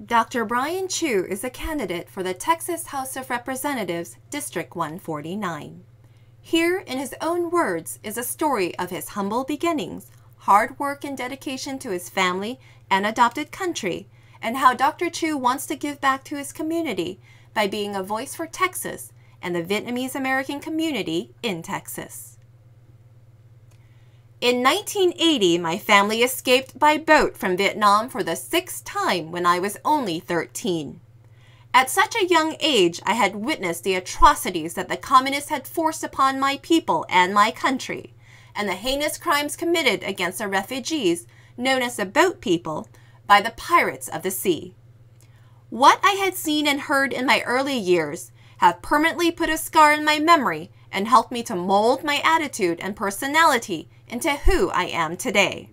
Dr. Bryan Chu is a candidate for the Texas House of Representatives, District 149. Here, in his own words, is a story of his humble beginnings, hard work and dedication to his family and adopted country, and how Dr. Chu wants to give back to his community by being a voice for Texas and the Vietnamese American community in Texas. In 1980, my family escaped by boat from Vietnam for the 6th time when I was only 13. At such a young age, I had witnessed the atrocities that the communists had forced upon my people and my country, and the heinous crimes committed against the refugees, known as the boat people, by the pirates of the sea. What I had seen and heard in my early years have permanently put a scar in my memory and helped me to mold my attitude and personality into who I am today.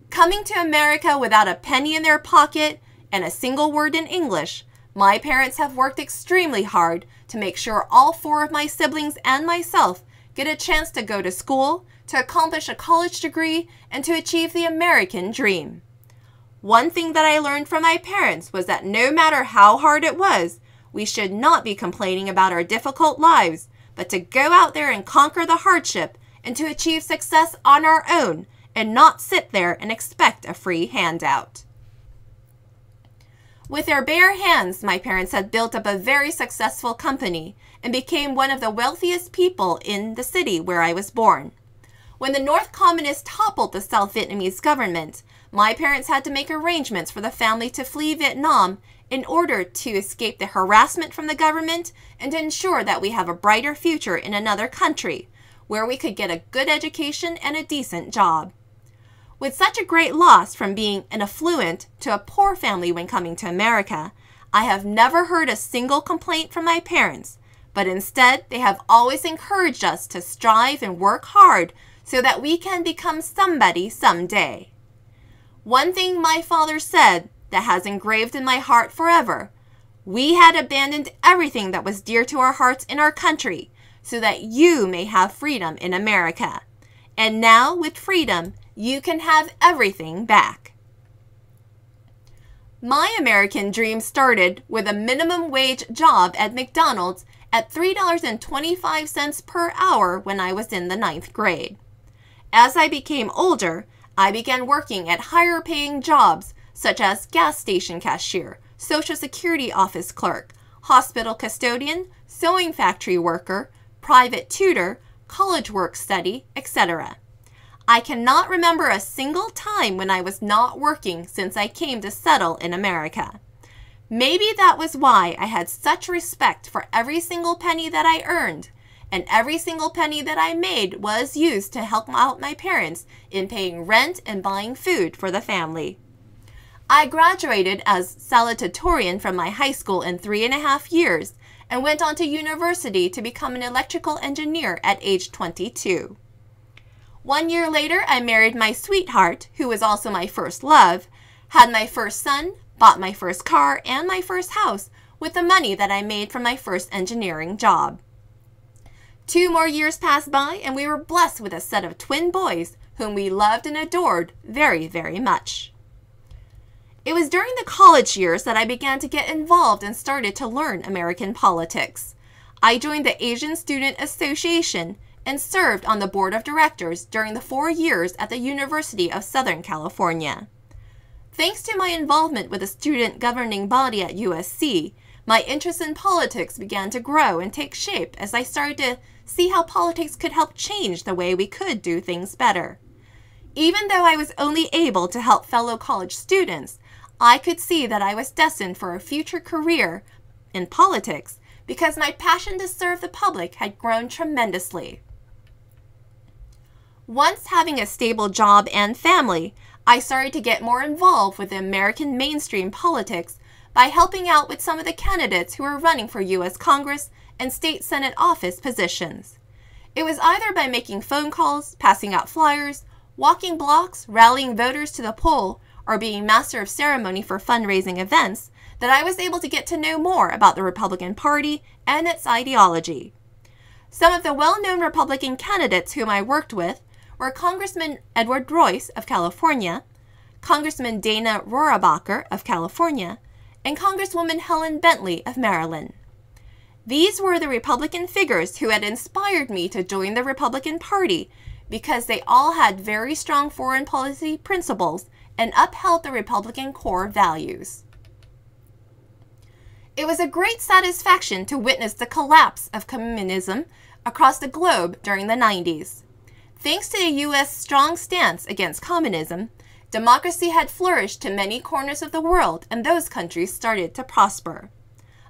Coming to America without a penny in their pocket and a single word in English, my parents have worked extremely hard to make sure all 4 of my siblings and myself get a chance to go to school, to accomplish a college degree, and to achieve the American dream. One thing that I learned from my parents was that no matter how hard it was, we should not be complaining about our difficult lives, but to go out there and conquer the hardship and to achieve success on our own and not sit there and expect a free handout. With their bare hands, my parents had built up a very successful company and became one of the wealthiest people in the city where I was born. When the North Communists toppled the South Vietnamese government, my parents had to make arrangements for the family to flee Vietnam in order to escape the harassment from the government and to ensure that we have a brighter future in another country, where we could get a good education and a decent job. With such a great loss from being an affluent to a poor family when coming to America, I have never heard a single complaint from my parents, but instead they have always encouraged us to strive and work hard so that we can become somebody someday. One thing my father said that has engraved in my heart forever: we had abandoned everything that was dear to our hearts in our country so that you may have freedom in America. And now, with freedom, you can have everything back. My American dream started with a minimum wage job at McDonald's at $3.25 per hour when I was in the 9th grade. As I became older, I began working at higher paying jobs such as gas station cashier, Social Security office clerk, hospital custodian, sewing factory worker, private tutor, college work study, etc. I cannot remember a single time when I was not working since I came to settle in America. Maybe that was why I had such respect for every single penny that I earned, and every single penny that I made was used to help out my parents in paying rent and buying food for the family. I graduated as salutatorian from my high school in 3.5 years and went on to university to become an electrical engineer at age 22. 1 year later, I married my sweetheart, who was also my first love, had my first son, bought my first car and my first house with the money that I made from my first engineering job. 2 more years passed by and we were blessed with a set of twin boys whom we loved and adored very, very much. It was during the college years that I began to get involved and started to learn American politics. I joined the Asian Student Association and served on the board of directors during the 4 years at the University of Southern California. Thanks to my involvement with the student governing body at USC, my interest in politics began to grow and take shape as I started to see how politics could help change the way we could do things better. Even though I was only able to help fellow college students, I could see that I was destined for a future career in politics because my passion to serve the public had grown tremendously. Once having a stable job and family, I started to get more involved with the American mainstream politics by helping out with some of the candidates who were running for U.S. Congress and state Senate office positions. It was either by making phone calls, passing out flyers, walking blocks, rallying voters to the poll, or being master of ceremony for fundraising events that I was able to get to know more about the Republican Party and its ideology. Some of the well-known Republican candidates whom I worked with were Congressman Edward Royce of California, Congressman Dana Rohrabacher of California, and Congresswoman Helen Bentley of Maryland. These were the Republican figures who had inspired me to join the Republican Party because they all had very strong foreign policy principles and upheld the Republican core values. It was a great satisfaction to witness the collapse of communism across the globe during the 90s. Thanks to the U.S.'s strong stance against communism, democracy had flourished to many corners of the world and those countries started to prosper.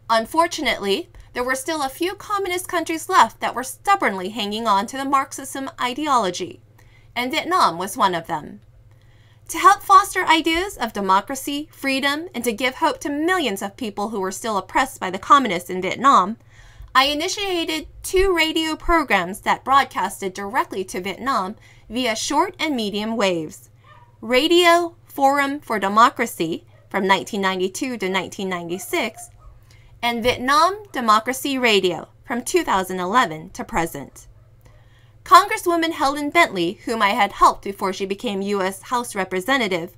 Unfortunately, there were still a few communist countries left that were stubbornly hanging on to the Marxism ideology, and Vietnam was one of them. To help foster ideas of democracy, freedom, and to give hope to millions of people who were still oppressed by the communists in Vietnam, I initiated 2 radio programs that broadcasted directly to Vietnam via short and medium waves. Radio Forum for Democracy from 1992 to 1996, and Vietnam Democracy Radio from 2011 to present. Congresswoman Helen Bentley, whom I had helped before she became U.S. House Representative,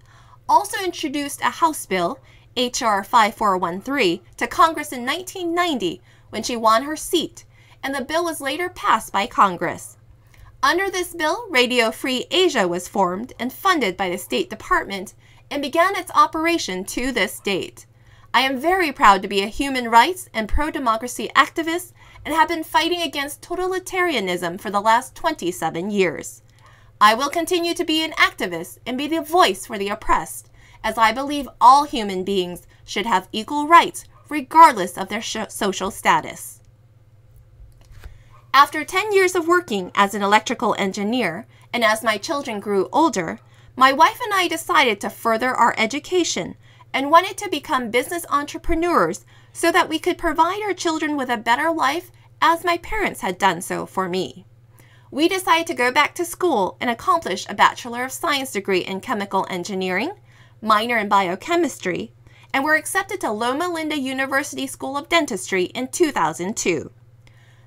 also introduced a House bill, H.R. 5413, to Congress in 1990 when she won her seat, and the bill was later passed by Congress. Under this bill, Radio Free Asia was formed and funded by the State Department and began its operation to this date. I am very proud to be a human rights and pro-democracy activist and have been fighting against totalitarianism for the last 27 years. I will continue to be an activist and be the voice for the oppressed, as I believe all human beings should have equal rights regardless of their social status. After 10 years of working as an electrical engineer, and as my children grew older, my wife and I decided to further our education and wanted to become business entrepreneurs so that we could provide our children with a better life as my parents had done so for me. We decided to go back to school and accomplish a Bachelor of Science degree in Chemical Engineering, minor in Biochemistry, and were accepted to Loma Linda University School of Dentistry in 2002.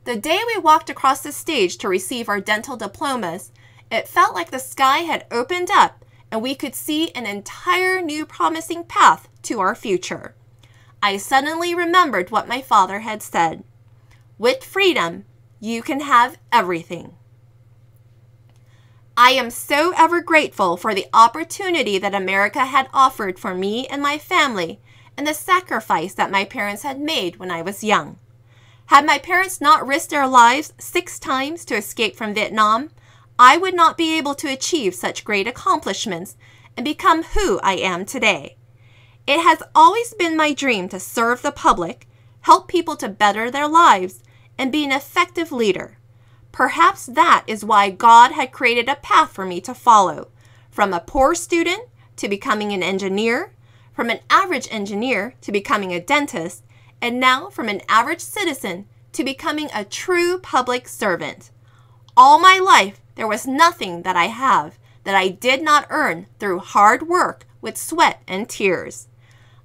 The day we walked across the stage to receive our dental diplomas, it felt like the sky had opened up and we could see an entire new promising path to our future. I suddenly remembered what my father had said. With freedom, you can have everything. I am so ever grateful for the opportunity that America had offered for me and my family and the sacrifice that my parents had made when I was young. Had my parents not risked their lives 6 times to escape from Vietnam, I would not be able to achieve such great accomplishments and become who I am today. It has always been my dream to serve the public, help people to better their lives, and be an effective leader. Perhaps that is why God had created a path for me to follow, from a poor student to becoming an engineer, from an average engineer to becoming a dentist, and now from an average citizen to becoming a true public servant. All my life, there was nothing that I have that I did not earn through hard work with sweat and tears.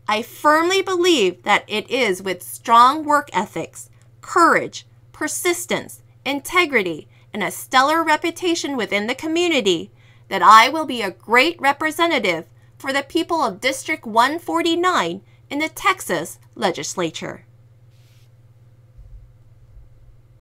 I firmly believe that it is with strong work ethics, courage, persistence, integrity, and a stellar reputation within the community that I will be a great representative for the people of District 149 in the Texas legislature.